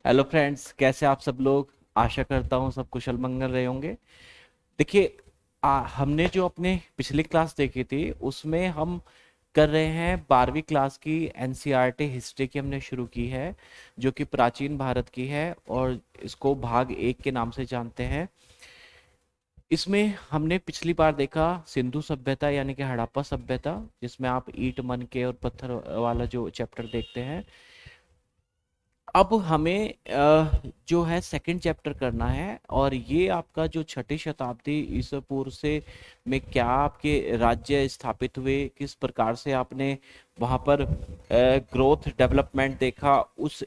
Hello friends, कैसे आप सब लोग। आशा करता हूँ सब कुशल मंगल रहे होंगे। देखिए, हमने जो अपने पिछली क्लास देखी थी उसमें हम कर रहे हैं 12वीं क्लास की एनसीईआरटी हिस्ट्री की हमने शुरू की है, जो कि प्राचीन भारत की है और इसको भाग 1 के नाम से जानते हैं। इसमें हमने पिछली बार देखा सिंधु सभ्यता यानी कि हड़प्पा सभ्यता, जिसमें आप ईंट मनके और पत्थर वाला जो चैप्टर देखते हैं। अब हमें जो है सेकंड चैप्टर करना है, और ये आपका जो छठी शताब्दी ईसा पूर्व से में क्या आपके राज्य स्थापित हुए, किस प्रकार से आपने वहां पर ग्रोथ डेवलपमेंट देखा। उस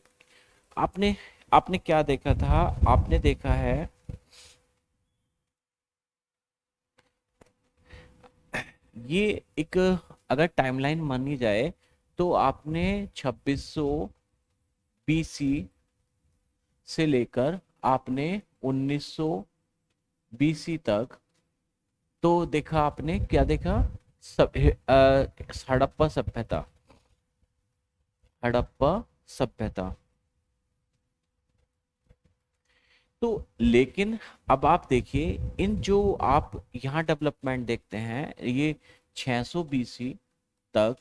आपने आपने क्या देखा था। आपने देखा है ये एक, अगर टाइमलाइन मानी जाए तो आपने 2600 बीसी से लेकर आपने 1900 बीसी तक तो देखा। आपने क्या देखा? हड़प्पा सभ्यता। हड़प्पा सभ्यता। तो लेकिन अब आप देखिए, इन जो आप यहाँ डेवलपमेंट देखते हैं, ये 600 बीसी तक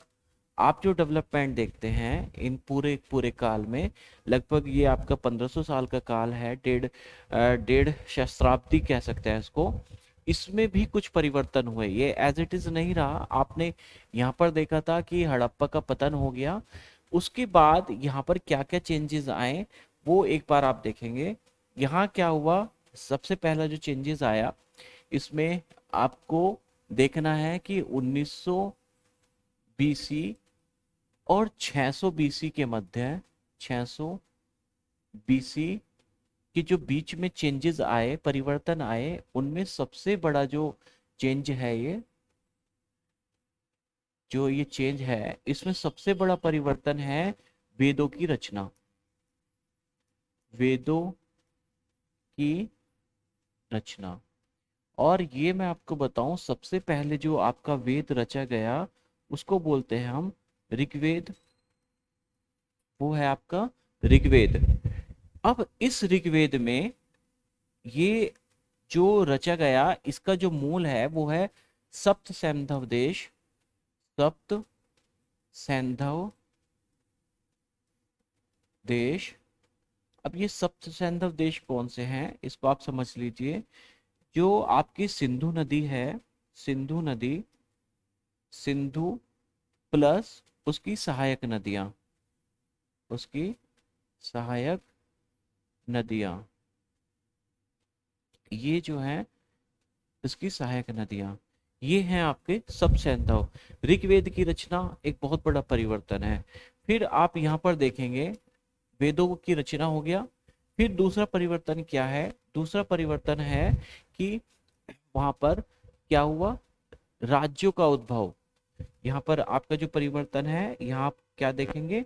आप जो डेवलपमेंट देखते हैं इन पूरे पूरे काल में, लगभग ये आपका 1500 साल का काल है। डेढ़ सहस्त्राब्दी कह सकते हैं इसको। इसमें भी कुछ परिवर्तन हुए, ये एज इट इज नहीं रहा। आपने यहाँ पर देखा था कि हड़प्पा का पतन हो गया, उसके बाद यहाँ पर क्या क्या चेंजेस आए वो एक बार आप देखेंगे। यहाँ क्या हुआ, सबसे पहला जो चेंजेस आया इसमें आपको देखना है कि 1900 बीसी और 600 बीसी के मध्य, 600 बीसी के जो बीच में चेंजेस आए, परिवर्तन आए, उनमें सबसे बड़ा जो चेंज है, ये चेंज है, इसमें सबसे बड़ा परिवर्तन है वेदों की रचना। वेदों की रचना। और ये मैं आपको बताऊं, सबसे पहले जो आपका वेद रचा गया उसको बोलते हैं हम ऋग्वेद। वो है आपका ऋग्वेद। अब इस ऋग्वेद में ये जो रचा गया, इसका जो मूल है वो है सप्त सैंधव देश। सप्त सैंधव देश। अब ये सप्त सैंधव देश कौन से हैं इसको आप समझ लीजिए। जो आपकी सिंधु नदी है, सिंधु नदी, सिंधु प्लस उसकी सहायक नदियां, उसकी सहायक नदियां, ये जो है इसकी सहायक नदियां, ये हैं आपके सब सैंधव। ऋग्वेद की रचना एक बहुत बड़ा परिवर्तन है। फिर आप यहाँ पर देखेंगे वेदों की रचना हो गया। फिर दूसरा परिवर्तन क्या है? दूसरा परिवर्तन है कि वहां पर क्या हुआ, राज्यों का उद्भव। यहाँ पर आपका जो परिवर्तन है, यहाँ आप क्या देखेंगे,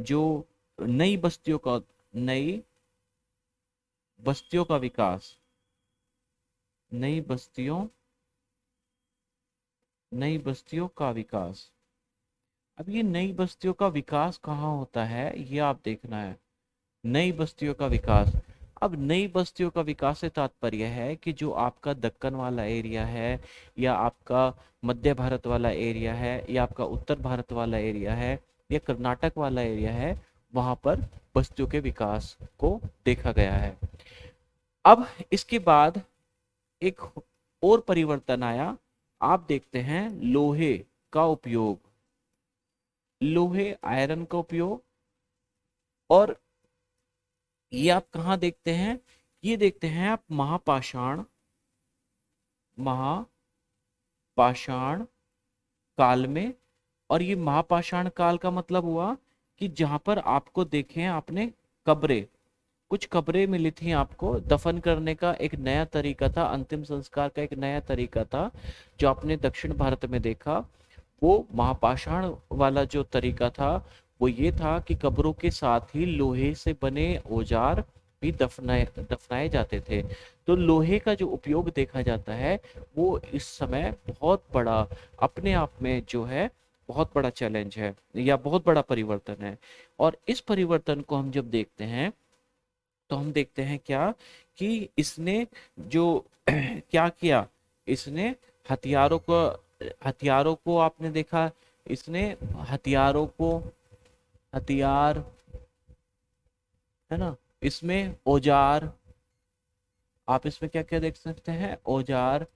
जो नई बस्तियों का, नई बस्तियों का विकास, नई बस्तियों, नई बस्तियों का विकास। अब ये नई बस्तियों का विकास कहाँ होता है ये आप देखना है। नई बस्तियों का विकास। अब नई बस्तियों का विकास से तात्पर्य है कि जो आपका दक्कन वाला एरिया है, या आपका मध्य भारत वाला एरिया है, या आपका उत्तर भारत वाला एरिया है, या कर्नाटक वाला एरिया है, वहां पर बस्तियों के विकास को देखा गया है। अब इसके बाद एक और परिवर्तन आया। आप देखते हैं लोहे का उपयोग, लोहे आयरन का उपयोग। और ये आप कहाँ देखते हैं? ये देखते हैं आप महापाषाण, महापाषाण काल में। और ये महापाषाण काल का मतलब हुआ कि जहां पर आपको देखें आपने कब्रें, कुछ कब्रें मिली थी आपको, दफन करने का एक नया तरीका था, अंतिम संस्कार का एक नया तरीका था जो आपने दक्षिण भारत में देखा। वो महापाषाण वाला जो तरीका था वो ये था कि कब्रों के साथ ही लोहे से बने औजार भी दफनाए दफनाए जाते थे। तो लोहे का जो उपयोग देखा जाता है वो इस समय बहुत बड़ा, अपने आप में जो है बहुत बड़ा चैलेंज है या बहुत बड़ा परिवर्तन है। और इस परिवर्तन को हम जब देखते हैं तो हम देखते हैं क्या कि इसने जो क्या किया, इसने हथियारों को हथियारों को आपने देखा, इसने हथियारों को, हथियार है ना, इसमें औजार, आप इसमें क्या क्या देख सकते हैं, औजार।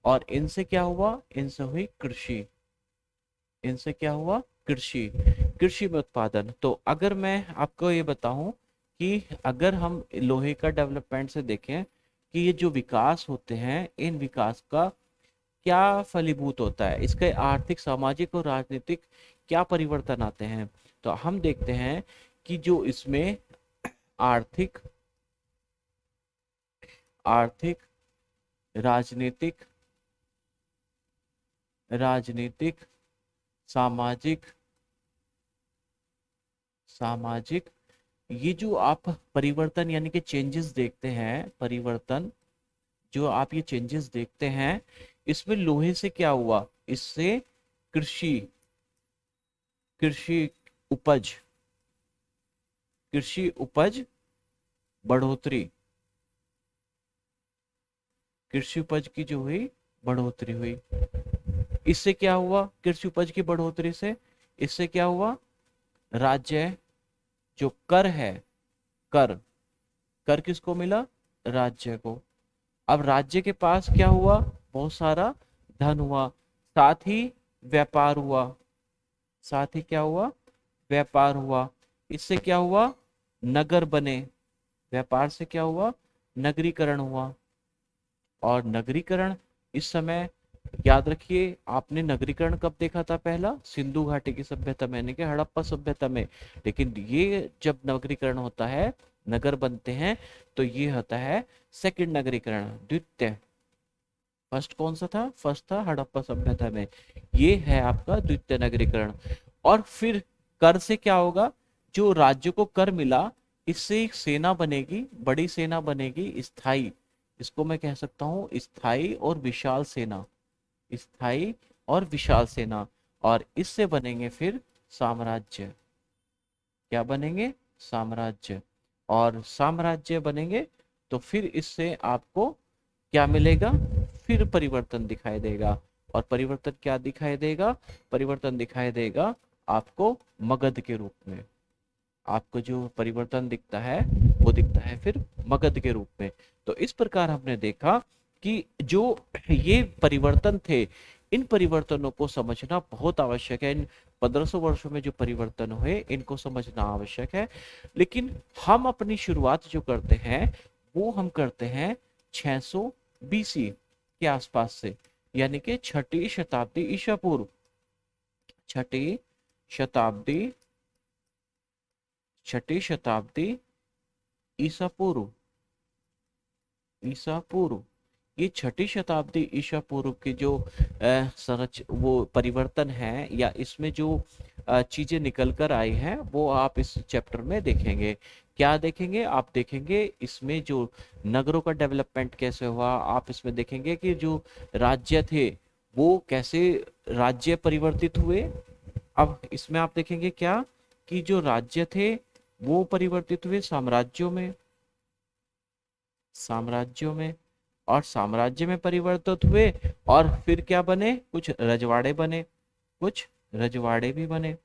और इनसे क्या हुआ, इनसे हुई कृषि, इनसे क्या हुआ, कृषि, कृषि में उत्पादन। तो अगर मैं आपको ये बताऊं कि अगर हम लोहे का डेवलपमेंट से देखें कि ये जो विकास होते हैं, इन विकास का क्या फलीभूत होता है, इसके आर्थिक, सामाजिक और राजनीतिक क्या परिवर्तन आते हैं, तो हम देखते हैं कि जो इसमें आर्थिक, आर्थिक, राजनीतिक, राजनीतिक, सामाजिक, सामाजिक, ये जो आप परिवर्तन यानी कि चेंजेस देखते हैं, परिवर्तन जो आप ये चेंजेस देखते हैं, इसमें लोहे से क्या हुआ, इससे कृषि, कृषि उपज, कृषि उपज बढ़ोतरी, कृषि उपज की जो हुई बढ़ोतरी हुई। इससे क्या हुआ, कृषि उपज की बढ़ोतरी से इससे क्या हुआ, राज्य जो कर है, कर, कर किसको मिला, राज्य को। अब राज्य के पास क्या हुआ, बहुत सारा धन हुआ, साथ ही व्यापार हुआ, साथ ही क्या हुआ, व्यापार हुआ। इससे क्या हुआ, नगर बने, व्यापार से क्या हुआ, नगरीकरण हुआ। और नगरीकरण इस समय, याद रखिए, आपने नगरीकरण कब देखा था, पहला सिंधु घाटी की सभ्यता में यानी कि हड़प्पा सभ्यता में। लेकिन ये जब नगरीकरण होता है, नगर बनते हैं, तो ये होता है सेकंड नगरीकरण, द्वितीय। फर्स्ट कौन सा था, फर्स्ट था हड़प्पा सभ्यता में, ये है आपका द्वितीय नगरीकरण। और फिर कर से क्या होगा, जो राज्य को कर मिला, इससे एक सेना बनेगी, बड़ी सेना बनेगी, स्थाई, इसको मैं कह सकता हूं स्थाई और विशाल सेना, स्थाई और विशाल सेना। और इससे बनेंगे फिर साम्राज्य, क्या बनेंगे, साम्राज्य। और साम्राज्य बनेंगे तो फिर इससे आपको क्या मिलेगा, फिर परिवर्तन दिखाई देगा। और परिवर्तन क्या दिखाई देगा, परिवर्तन दिखाई देगा आपको मगध के रूप में, आपको जो परिवर्तन दिखता है वो दिखता है फिर मगध के रूप में। तो इस प्रकार हमने देखा कि जो ये परिवर्तन थे, इन परिवर्तनों को समझना बहुत आवश्यक है। इन 1500 वर्षों में जो परिवर्तन हुए, इनको समझना आवश्यक है। लेकिन हम अपनी शुरुआत जो करते हैं, वो हम करते हैं 600 बीसी के आसपास से, यानी कि छठी शताब्दी ईसा पूर्व, छठी शताब्दी, छठी शताब्दी ईसा पूर्व, ईसा पूर्व, ये छठी शताब्दी ईसा पूर्व की जो संरच वो परिवर्तन है, या इसमें जो चीजें निकल कर आई हैं, वो आप इस चैप्टर में देखेंगे। क्या देखेंगे, आप देखेंगे इसमें जो नगरों का डेवलपमेंट कैसे हुआ, आप इसमें देखेंगे कि जो राज्य थे वो कैसे राज्य परिवर्तित हुए। अब इसमें आप देखेंगे क्या, कि जो राज्य थे वो परिवर्तित हुए साम्राज्यों में, साम्राज्यों में, और साम्राज्य में परिवर्तित हुए, और फिर क्या बने, कुछ रजवाड़े बने, कुछ रजवाड़े भी बने।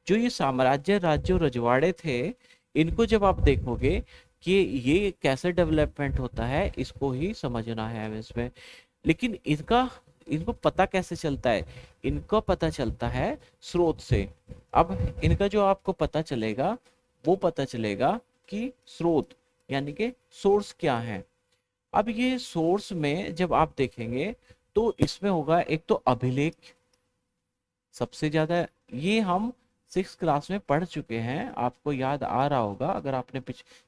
जो ये साम्राज्य, राज्य और रजवाड़े थे, इनको जब आप देखोगे कि ये कैसे डेवलपमेंट होता है, इसको ही समझना है हमें इसमें। लेकिन इनका, इनको पता कैसे चलता है, इनको पता चलता है स्रोत से। अब इनका जो आपको पता चलेगा, वो पता चलेगा कि स्रोत यानी कि सोर्स क्या है। अब ये सोर्स में जब आप देखेंगे, तो इसमें होगा एक तो अभिलेख, सबसे ज्यादा, ये हम 6 क्लास में पढ़ चुके हैं, आपको याद आ रहा होगा अगर आपने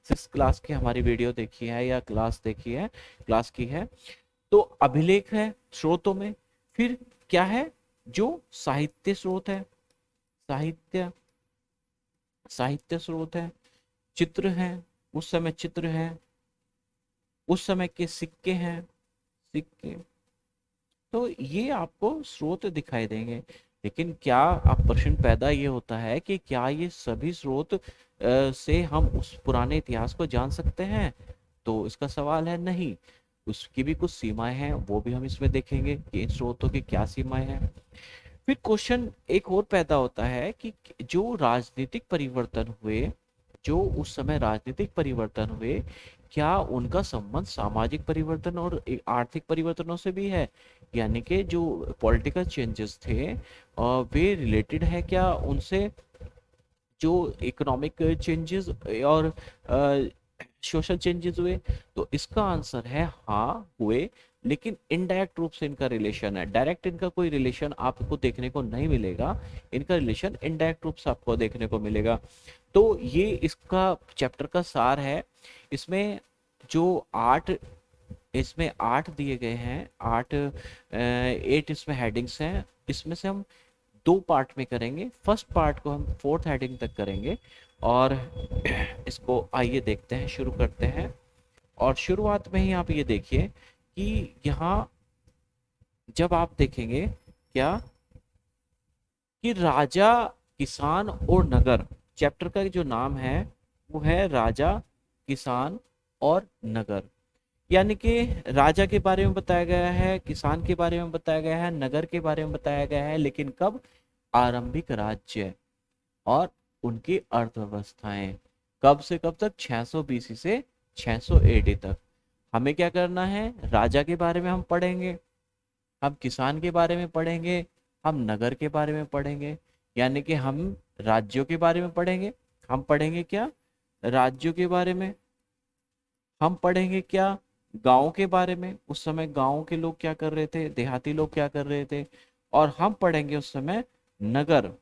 6 क्लास की हमारी वीडियो देखी है या क्लास देखी है, क्लास की है। तो अभिलेख है स्रोतों में। फिर क्या है, जो साहित्य स्रोत है, साहित्य, साहित्य स्रोत है, चित्र है, उस समय चित्र है, उस समय के सिक्के हैं, सिक्के। तो ये आपको स्रोत दिखाई देंगे। लेकिन क्या अब प्रश्न पैदा ये होता है कि क्या ये सभी स्रोत से हम उस पुराने इतिहास को जान सकते हैं? तो इसका सवाल है नहीं। उसकी भी कुछ सीमाएं हैं, वो भी हम इसमें देखेंगे कि इन स्रोतों की क्या सीमाएं हैं। फिर क्वेश्चन एक और पैदा होता है कि जो राजनीतिक परिवर्तन हुए, जो उस समय राजनीतिक परिवर्तन हुए, क्या उनका संबंध सामाजिक परिवर्तन और आर्थिक परिवर्तनों से भी है? यानी कि जो पॉलिटिकल चेंजेस थे वे रिलेटेड है क्या उनसे, जो इकोनॉमिक चेंजेस और सोशल चेंजेस हुए? तो इसका आंसर है हाँ हुए, लेकिन इनडायरेक्ट रूप से इनका रिलेशन है। डायरेक्ट इनका कोई रिलेशन आपको देखने को नहीं मिलेगा, इनका रिलेशन इनडायरेक्ट रूप से आपको देखने को मिलेगा। तो ये इसका चैप्टर का सार है। इसमें जो आठ इसमें 8 दिए गए हैं, 8 इसमें हेडिंग्स हैं। इसमें से हम 2 पार्ट में करेंगे। फर्स्ट पार्ट को हम 4th हेडिंग तक करेंगे और इसको आइए देखते हैं, शुरू करते हैं। और शुरुआत में ही आप ये देखिए कि यहाँ जब आप देखेंगे क्या कि राजा, किसान और नगर, चैप्टर का जो नाम है वो है राजा, किसान और नगर। यानी कि राजा के बारे में बताया गया है, किसान के बारे में बताया गया है, नगर के बारे में बताया गया है, लेकिन कब? आरंभिक राज्य और उनकी अर्थव्यवस्थाएं। कब से कब तक? 600 बीसी से 600 एडी तक। हमें क्या करना है? राजा के बारे में हम पढ़ेंगे, हम किसान के बारे में पढ़ेंगे, हम नगर के बारे में पढ़ेंगे। यानी कि हम राज्यों के बारे में पढ़ेंगे। हम पढ़ेंगे क्या? राज्यों के बारे में। हम पढ़ेंगे क्या? गांव के बारे में। उस समय गांव के लोग क्या कर रहे थे, देहाती लोग क्या कर रहे थे। और हम पढ़ेंगे उस समय नगर,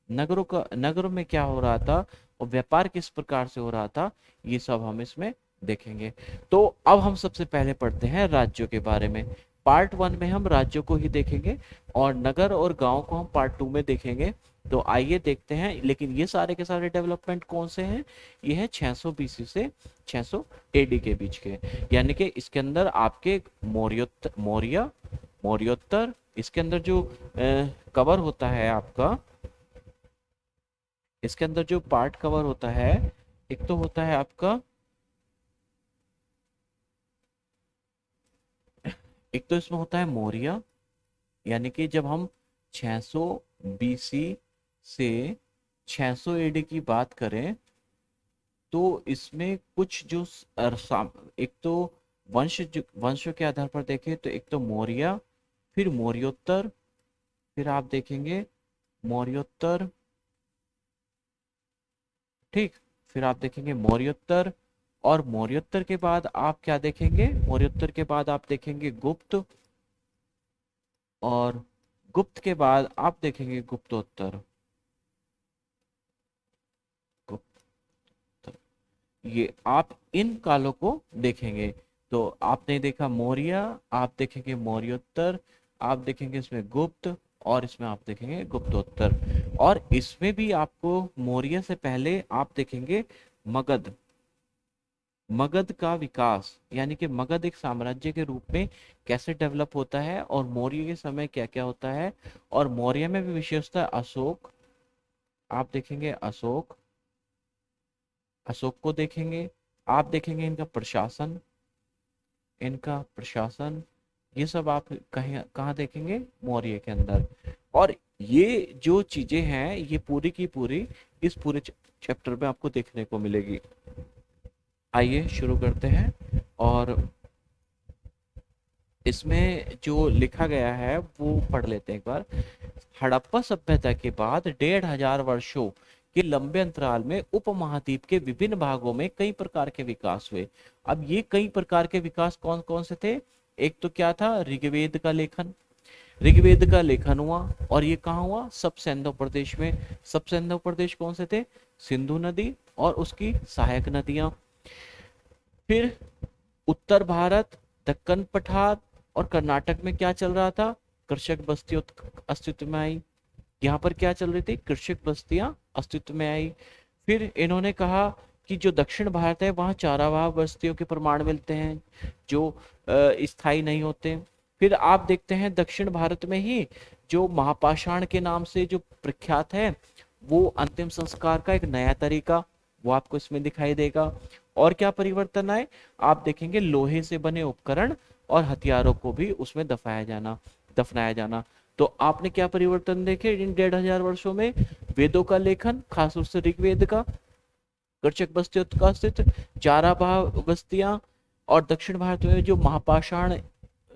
नगरों में क्या हो रहा था और व्यापार किस प्रकार से हो रहा था, ये सब हम इसमें देखेंगे। तो अब हम सबसे पहले पढ़ते हैं राज्यों के बारे में। पार्ट 1 में हम राज्यों को ही देखेंगे और नगर और गांव को हम पार्ट 2 में देखेंगे। तो आइए देखते हैं। लेकिन ये सारे के सारे डेवलपमेंट कौन से हैं? ये है 600 बीसी से 600 एडी के बीच के। यानी कि इसके अंदर आपके मौर्योत्तर, इसके अंदर जो कवर होता है आपका, इसके अंदर जो पार्ट कवर होता है, एक तो होता है आपका, एक तो इसमें होता है मौर्य। यानी कि जब हम 600 बीसी से 600 एडी की बात करें तो इसमें कुछ जो एक तो वंश के आधार पर देखें तो एक तो मौर्य, फिर मौर्योत्तर, फिर आप देखेंगे मौर्योत्तर, ठीक, फिर आप देखेंगे मौर्योत्तर। और मौर्योत्तर के बाद आप क्या देखेंगे? मौर्योत्तर के बाद आप देखेंगे गुप्त, और गुप्त के बाद आप देखेंगे गुप्तोत्तर। गुप्त, ये आप इन कालों को देखेंगे। तो आपने देखा मौर्य, आप देखेंगे मौर्योत्तर, आप देखेंगे इसमें गुप्त, और इसमें आप देखेंगे गुप्तोत्तर। और इसमें भी आपको मौर्य से पहले आप देखेंगे मगध। मगध का विकास, यानी कि मगध एक साम्राज्य के रूप में कैसे डेवलप होता है और मौर्य के समय क्या क्या होता है। और मौर्य में भी विशेषता अशोक, आप देखेंगे अशोक, अशोक को देखेंगे। आप देखेंगे इनका प्रशासन, इनका प्रशासन, ये सब आप कहीं कहाँ देखेंगे? मौर्य के अंदर। और ये जो चीजें हैं ये पूरी की पूरी इस पूरे चैप्टर में आपको देखने को मिलेगी। आइए शुरू करते हैं। और इसमें जो लिखा गया है वो पढ़ लेते हैं एक बार। हड़प्पा सभ्यता के बाद 1500 वर्षों के लंबे अंतराल में उपमहाद्वीप के विभिन्न भागों में कई प्रकार के विकास हुए। अब ये कई प्रकार के विकास कौन कौन से थे? एक तो क्या था? ऋग्वेद का लेखन, ऋग्वेद का लेखन हुआ। और ये कहाँ हुआ? सब सिंधु प्रदेश में। सब सिंधु प्रदेश कौन से थे? सिंधु नदी और उसकी सहायक नदियां। फिर उत्तर भारत, दक्कन पठार और कर्नाटक में क्या चल रहा था? कृषक बस्ती अस्तित्व में आई। यहाँ पर क्या चल रही थी? कृषक बस्तियां अस्तित्व में आई। फिर इन्होंने कहा कि जो दक्षिण भारत है वहाँ चारावाह बस्तियों के प्रमाण मिलते हैं जो स्थायी नहीं होते। फिर आप देखते हैं दक्षिण भारत में ही जो महापाषाण के नाम से जो प्रख्यात है, वो अंतिम संस्कार का एक नया तरीका वो आपको इसमें दिखाई देगा। और क्या परिवर्तन आए, आप देखेंगे लोहे से बने उपकरण और हथियारों को भी उसमें दफनाया जाना। तो आपने क्या परिवर्तन देखे इन 1500 वर्षों में, वेदों का लेखन, खासतौर से ऋग्वेद का, कर्चक बस्तियों का अस्तित्व, चाराबाह बस्तियां, और दक्षिण भारत में जो महापाषाण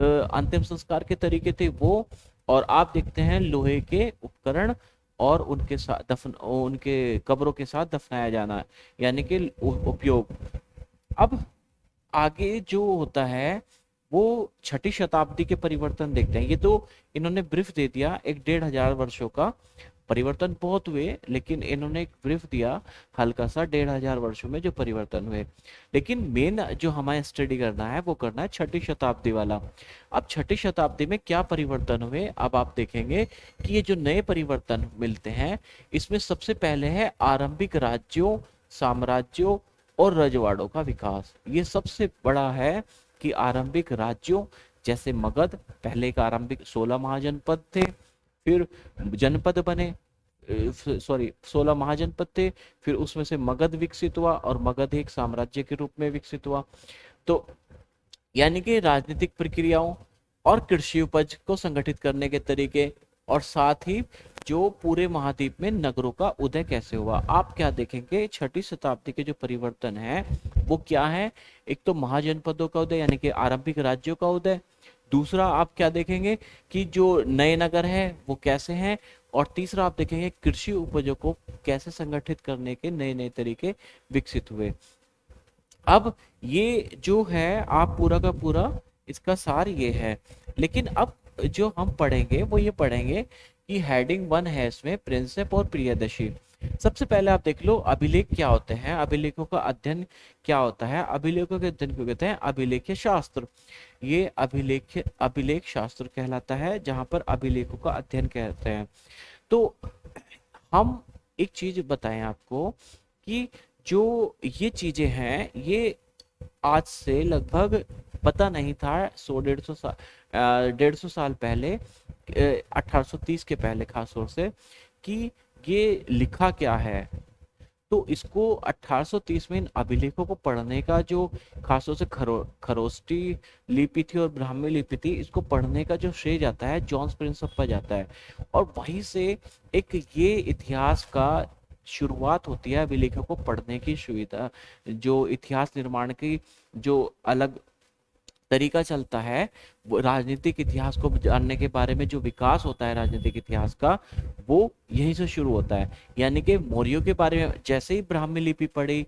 अंतिम संस्कार के तरीके थे वो, और आप देखते हैं लोहे के उपकरण और उनके साथ उनके कब्रों के साथ दफनाया जाना, यानी कि उपयोग। अब आगे जो होता है वो छठी शताब्दी के परिवर्तन देखते हैं। ये तो इन्होंने ब्रीफ दे दिया एक 1500 वर्षों का, परिवर्तन बहुत हुए, लेकिन इन्होंने एक ब्रीफ दिया हल्का सा 1500 वर्षों में जो परिवर्तन हुए। लेकिन मेन जो हमें स्टडी करना है वो करना है छठी शताब्दी वाला। अब छठी शताब्दी में क्या परिवर्तन हुए, अब आप देखेंगे कि ये जो नए परिवर्तन मिलते हैं इसमें सबसे पहले है आरंभिक राज्यों, साम्राज्यों और रजवाड़ों का विकास। ये सबसे बड़ा है कि आरंभिक राज्यों जैसे मगध, पहले का आरंभिक 16 महाजनपद थे, फिर जनपद बने, सॉरी 16 महाजनपद थे, फिर उसमें से मगध विकसित हुआ और मगध एक साम्राज्य के रूप में विकसित हुआ। तो यानी कि राजनीतिक प्रक्रियाओं और कृषि उपज को संगठित करने के तरीके, और साथ ही जो पूरे महाद्वीप में नगरों का उदय कैसे हुआ। आप क्या देखेंगे छठी शताब्दी के जो परिवर्तन है वो क्या है, एक तो महाजनपदों का उदय यानी कि आरंभिक राज्यों का उदय, दूसरा आप क्या देखेंगे कि जो नए नगर है वो कैसे हैं, और तीसरा आप देखेंगे कृषि उपजों को कैसे संगठित करने के नए नए तरीके विकसित हुए। अब ये जो है आप पूरा का पूरा इसका सार ये है। लेकिन अब जो हम पढ़ेंगे वो ये पढ़ेंगे कि हेडिंग 1 है इसमें प्रिंसिप और प्रियदर्शी। सबसे पहले आप देख लो अभिलेख क्या होते हैं, अभिलेखों का अध्ययन क्या होता है। अभिलेखों के अध्ययन को कहते हैं अभिलेख शास्त्र। ये अभिलेख शास्त्र कहलाता है, जहां पर अभिलेखों का अध्ययन कहते हैं। तो हम एक चीज बताएं आपको कि जो ये चीजें हैं ये आज से लगभग पता नहीं था 100-150 साल पहले, 1830 के पहले खास तौर से, कि ये लिखा क्या है। तो इसको 1830 में इन अभिलेखों को पढ़ने का जो खासतौर से खरोष्टी लिपि थी और ब्राह्मी लिपि थी, इसको पढ़ने का जो श्रेय जाता है जॉन प्रिंसेप पर जाता है। और वहीं से एक ये इतिहास का शुरुआत होती है, अभिलेखों को पढ़ने की सुविधा, जो इतिहास निर्माण की जो अलग तरीका चलता है, वो राजनीतिक इतिहास को जानने के बारे में जो विकास होता है राजनीतिक इतिहास का, वो यहीं से शुरू होता है। यानी कि मौर्यों के बारे में जैसे ही ब्राह्मी लिपि पढ़ी,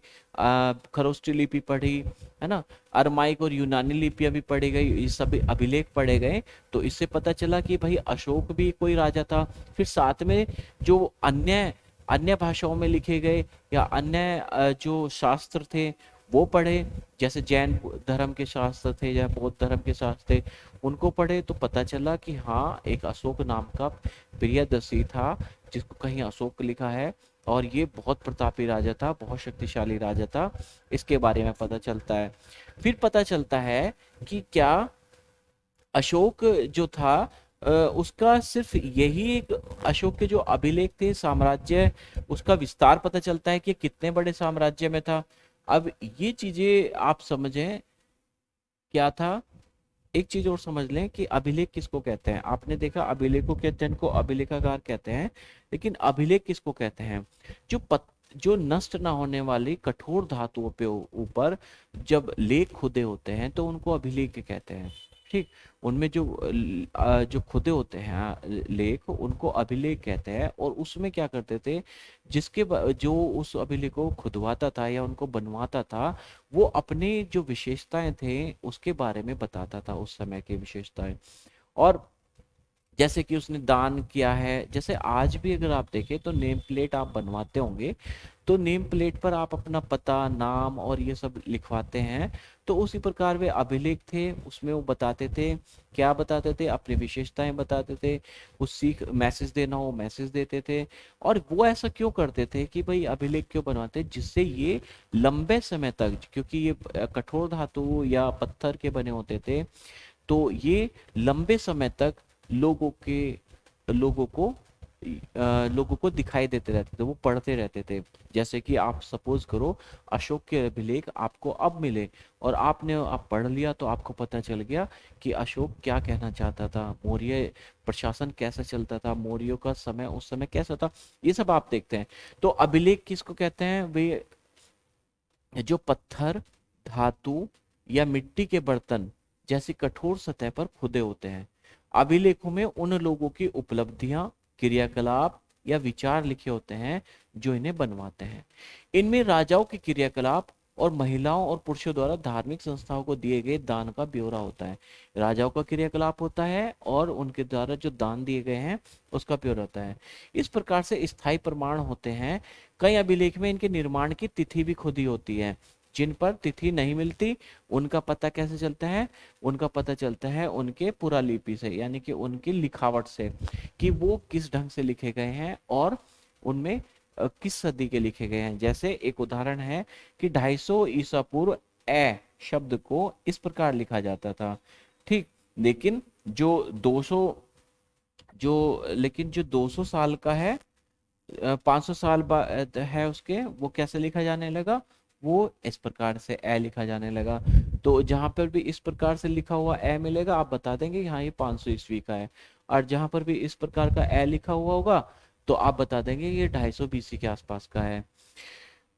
खरोष्टी लिपि पढ़ी, है ना, अरमाइक और यूनानी लिपियां भी पढ़ी गई, ये सभी अभिलेख पढ़े गए, तो इससे पता चला कि भाई अशोक भी कोई राजा था। फिर साथ में जो अन्य अन्य भाषाओं में लिखे गए या अन्य जो शास्त्र थे वो पढ़े, जैसे जैन धर्म के शास्त्र थे या बौद्ध धर्म के शास्त्र थे, उनको पढ़े तो पता चला कि हाँ एक अशोक नाम का प्रियदर्शी था जिसको कहीं अशोक लिखा है, और ये बहुत प्रतापी राजा था, बहुत शक्तिशाली राजा था, इसके बारे में पता चलता है। फिर पता चलता है कि क्या अशोक जो था उसका सिर्फ यही एक अशोक के जो अभिलेख थे साम्राज्य, उसका विस्तार पता चलता है कि कितने बड़े साम्राज्य में था। अब ये चीजें आप समझें क्या था। एक चीज और समझ लें कि अभिलेख किसको कहते हैं। आपने देखा अभिलेखों के अध्ययन को अभिलेखागार कहते हैं, लेकिन अभिलेख किसको कहते हैं, जो नष्ट ना होने वाली कठोर धातुओं पे ऊपर जब लेख खुदे होते हैं तो उनको अभिलेख कहते हैं। ठीक, उनमें जो खुदे होते हैं लेख उनको अभिलेख कहते हैं। और उसमें क्या करते थे, जो उस अभिलेख को खुदवाता था या उनको बनवाता था, वो अपनी जो विशेषताएं थे उसके बारे में बताता था, उस समय की विशेषताएं। और जैसे कि उसने दान किया है, जैसे आज भी अगर आप देखें तो नेम प्लेट आप बनवाते होंगे, तो नेम प्लेट पर आप अपना पता, नाम और ये सब लिखवाते हैं। तो उसी प्रकार वे अभिलेख थे, उसमें वो बताते थे, क्या बताते थे, अपनी विशेषताएं बताते थे, कुछ सीख मैसेज देना हो मैसेज देते थे। और वो ऐसा क्यों करते थे कि भाई अभिलेख क्यों बनवाते, जिससे ये लंबे समय तक, क्योंकि ये कठोर धातु या पत्थर के बने होते थे, तो ये लंबे समय तक लोगों के लोगों को लोगों को दिखाई देते रहते थे, वो पढ़ते रहते थे। जैसे कि आप सपोज करो अशोक के अभिलेख आपको अब मिले और आप पढ़ लिया तो आपको पता चल गया कि अशोक क्या कहना चाहता था, मौर्य प्रशासन कैसा चलता था, मौर्यों का समय उस समय कैसा था, ये सब आप देखते हैं। तो अभिलेख किसको कहते हैं? वे जो पत्थर, धातु या मिट्टी के बर्तन जैसी कठोर सतह पर खुदे होते हैं। अभिलेखों में उन लोगों की उपलब्धियां, क्रियाकलाप या विचार लिखे होते हैं जो इन्हें बनवाते हैं। इनमें राजाओं के क्रियाकलाप और महिलाओं और पुरुषों द्वारा धार्मिक संस्थाओं को दिए गए दान का ब्यौरा होता है। राजाओं का क्रियाकलाप होता है और उनके द्वारा जो दान दिए गए हैं उसका ब्यौरा होता है। इस प्रकार से स्थायी प्रमाण होते हैं। कई अभिलेख में इनके निर्माण की तिथि भी खुदी होती है। जिन पर तिथि नहीं मिलती उनका पता कैसे चलता है? उनका पता चलता है उनके पुरालिपि से, यानी कि उनकी लिखावट से, कि वो किस ढंग से लिखे गए हैं और उनमें किस सदी के लिखे गए हैं। जैसे एक उदाहरण है कि 250 ईसा पूर्व ए शब्द को इस प्रकार लिखा जाता था, ठीक। लेकिन जो 200 जो 200 साल का है, 500 साल बाद है उसके, वो कैसे लिखा जाने लगा? वो इस प्रकार से ए लिखा जाने लगा। तो जहां पर भी इस प्रकार से लिखा हुआ ए मिलेगा आप बता देंगे हाँ ये 500 ईस्वी का है, और जहां पर भी इस प्रकार का ए लिखा हुआ होगा तो आप बता देंगे ये 250 बीसी के आसपास का है।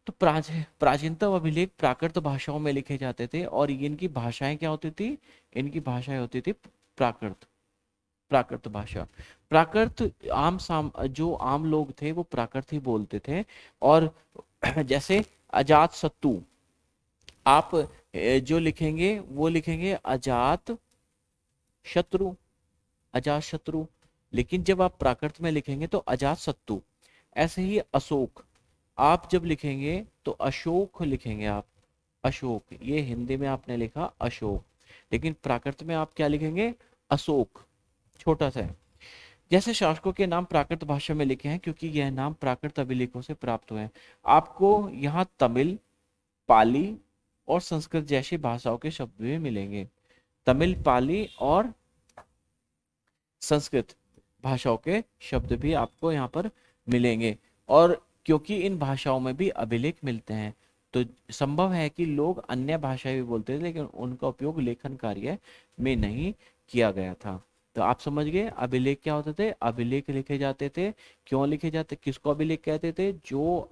तो प्राचीनतम अभिलेख प्राकृत भाषाओं में लिखे जाते थे और इनकी भाषाएं क्या होती थी? इनकी भाषाएं होती थी प्राकृत प्राकृत भाषा। प्राकृत जो आम लोग थे वो प्राकृत ही बोलते थे। और जैसे अजात शत्रु, आप जो लिखेंगे वो लिखेंगे अजात शत्रु, अजात शत्रु। लेकिन जब आप प्राकृत में लिखेंगे तो अजात शत्रु। ऐसे ही अशोक, आप जब लिखेंगे तो अशोक लिखेंगे आप, अशोक। ये हिंदी में आपने लिखा अशोक, लेकिन प्राकृत में आप क्या लिखेंगे? अशोक, छोटा सा है। जैसे शासकों के नाम प्राकृत भाषा में लिखे हैं क्योंकि यह नाम प्राकृत अभिलेखों से प्राप्त हुए हैं। आपको यहाँ तमिल, पाली और संस्कृत जैसी भाषाओं के शब्द भी मिलेंगे। तमिल, पाली और संस्कृत भाषाओं के शब्द भी आपको यहाँ पर मिलेंगे। और क्योंकि इन भाषाओं में भी अभिलेख मिलते हैं तो संभव है कि लोग अन्य भाषाएं भी बोलते थे लेकिन उनका उपयोग लेखन कार्य में नहीं किया गया था। तो आप समझ गए अभिलेख क्या होते थे? अभिलेख लिखे जाते थे। क्यों लिखे जाते? किसको अभिलेख कहते थे? जो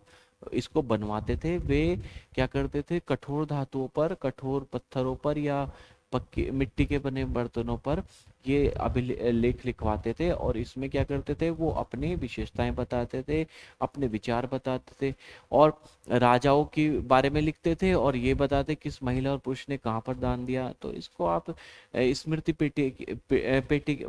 इसको बनवाते थे वे क्या करते थे? कठोर धातुओं पर, कठोर पत्थरों पर या पक्की मिट्टी के बने बर्तनों पर ये अभिलेख लिखवाते थे और इसमें क्या करते थे? वो अपनी विशेषताएं बताते थे, अपने विचार बताते थे और राजाओं के बारे में लिखते थे और ये बताते किस महिला और पुरुष ने कहाँ पर दान दिया। तो इसको आप स्मृति पेटी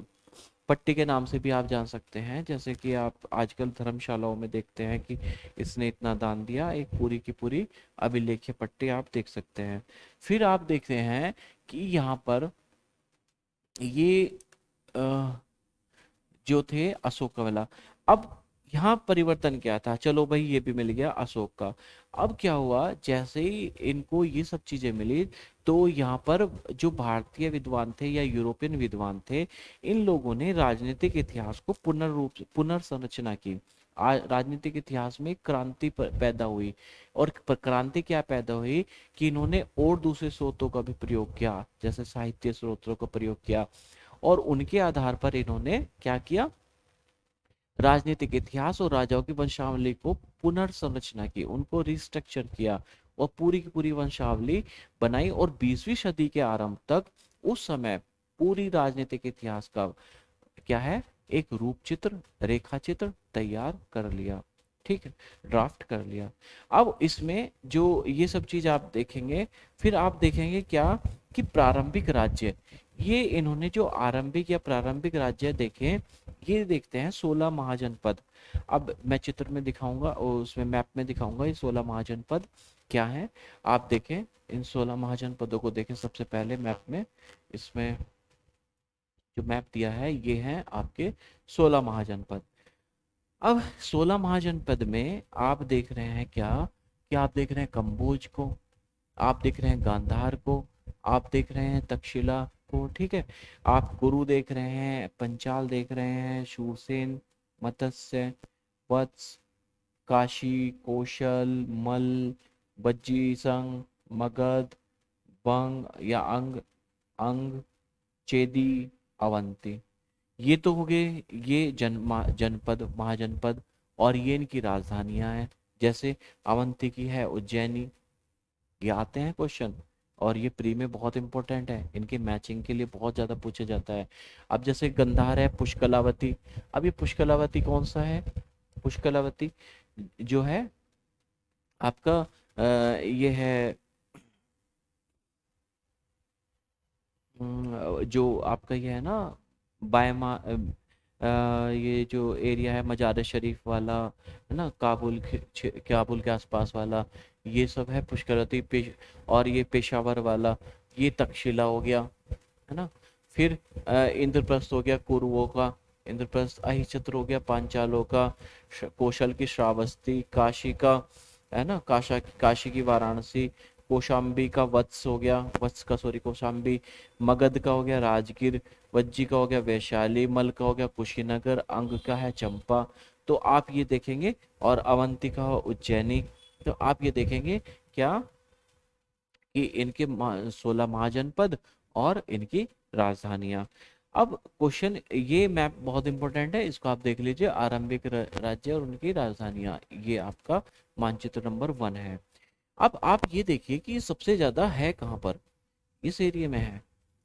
पट्टी के नाम से भी आप जान सकते हैं। जैसे कि आप आजकल धर्मशालाओं में देखते हैं कि इसने इतना दान दिया, एक पूरी की पूरी अभिलेख पट्टी आप देख सकते हैं। फिर आप देखते हैं कि यहाँ पर ये जो थे अशोक वाला, अब यहाँ परिवर्तन क्या था? चलो भाई ये भी मिल गया अशोक का। अब क्या हुआ, जैसे ही इनको ये सब चीजें मिली तो यहाँ पर जो भारतीय विद्वान थे या यूरोपियन विद्वान थे, इन लोगों ने राजनीतिक इतिहास को पुनर्संरचना की। राजनीतिक इतिहास में क्रांति पैदा हुई। और क्रांति क्या पैदा हुई कि इन्होंने और दूसरे स्रोतों का भी प्रयोग किया, जैसे साहित्य स्रोतों का प्रयोग किया और उनके आधार पर इन्होंने क्या किया? राजनीतिक इतिहास और राजाओं की वंशावली को पुनर्संरचना की, उनको रिस्ट्रक्चर किया और पूरी की पूरी वंशावली बनाई। और 20वीं सदी के आरंभ तक उस समय पूरी राजनीतिक इतिहास का क्या है? एक रूप चित्र, रेखा चित्र तैयार कर लिया, ठीक है, ड्राफ्ट कर लिया। अब इसमें जो ये सब चीज आप देखेंगे, फिर आप देखेंगे क्या कि प्रारंभिक राज्य, ये इन्होंने जो आरंभिक या प्रारंभिक राज्य देखे, ये देखते हैं 16 महाजनपद। अब मैं चित्र में दिखाऊंगा और उसमें मैप में दिखाऊंगा ये 16 महाजनपद क्या है। आप देखें इन 16 महाजनपदों को देखें। सबसे पहले मैप में, इसमें जो मैप दिया है ये है आपके 16 महाजनपद। अब 16 महाजनपद में आप देख रहे हैं क्या कि आप देख रहे हैं कंबोज को, आप देख रहे हैं गांधार को, आप देख रहे हैं तक्षशिला, आपको, ठीक है। आप कुरु देख रहे हैं, पंचाल देख रहे हैं, शूरसेन, मत्स्य, वत्स, काशी, कौशल, मल, बज्जी संग, मगध, बंग या अंग, अंग, चेदी, अवंती। ये तो हो गए ये जनपद, महाजनपद, और ये इनकी राजधानियां हैं। जैसे अवंती की है उज्जैनी। ये आते हैं क्वेश्चन, और ये प्री में बहुत इंपॉर्टेंट है, इनके मैचिंग के लिए बहुत ज़्यादा पूछा जाता है। अब जैसे गंधार है पुष्कलावती। अब ये पुष्कलावती कौन सा है? पुष्कलावती जो है आपका ये है जो आपका ये है ना, बायमा ये जो एरिया है मजार शरीफ वाला, है ना, काबुल के आसपास वाला, ये सब है पुष्करती और ये पेशावर वाला, ये तक्षशिला हो गया, है ना। फिर इंद्रप्रस्थ हो गया कुरुओं का, इंद्रप्रस्थ अहिछत्र हो गया पांचालों का, कौशल की श्रावस्ती, काशी का, है ना, काशी की वाराणसी, कौशाम्बी का वत्स हो गया, वत्स का सॉरी कौशाम्बी, मगध का हो गया राजगीर, वज्जी का हो गया वैशाली, मल का हो गया कुशीनगर, अंग का है चंपा। तो आप ये देखेंगे, और अवंती का हो उज्जैनी। तो आप ये देखेंगे क्या कि इनके 16 महाजनपद और इनकी राजधानियां। अब क्वेश्चन ये मैप बहुत इंपॉर्टेंट है, इसको आप देख लीजिए, आरंभिक राज्य और उनकी राजधानियां, ये आपका मानचित्र नंबर 1 है। अब आप ये देखिए कि सबसे ज्यादा है कहाँ पर, इस एरिया में है।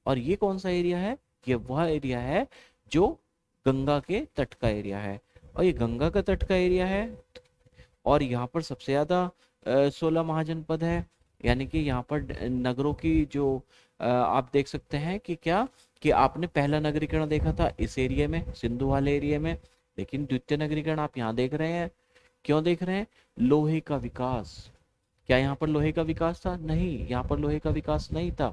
और ये कौन सा एरिया है? ये वह एरिया है जो गंगा के तट का एरिया है, और ये गंगा का तट का एरिया है। और यहाँ पर सबसे ज्यादा 16 महाजनपद है। यानी कि यहाँ पर नगरों की जो आप देख सकते हैं कि क्या, कि आपने पहला नगरीकरण देखा था इस एरिया में, सिंधु वाले एरिया में, लेकिन द्वितीय नगरीकरण आप यहाँ देख रहे हैं। क्यों देख रहे हैं? लोहे का विकास। क्या यहाँ पर लोहे का विकास था? नहीं, यहाँ पर लोहे का विकास नहीं था।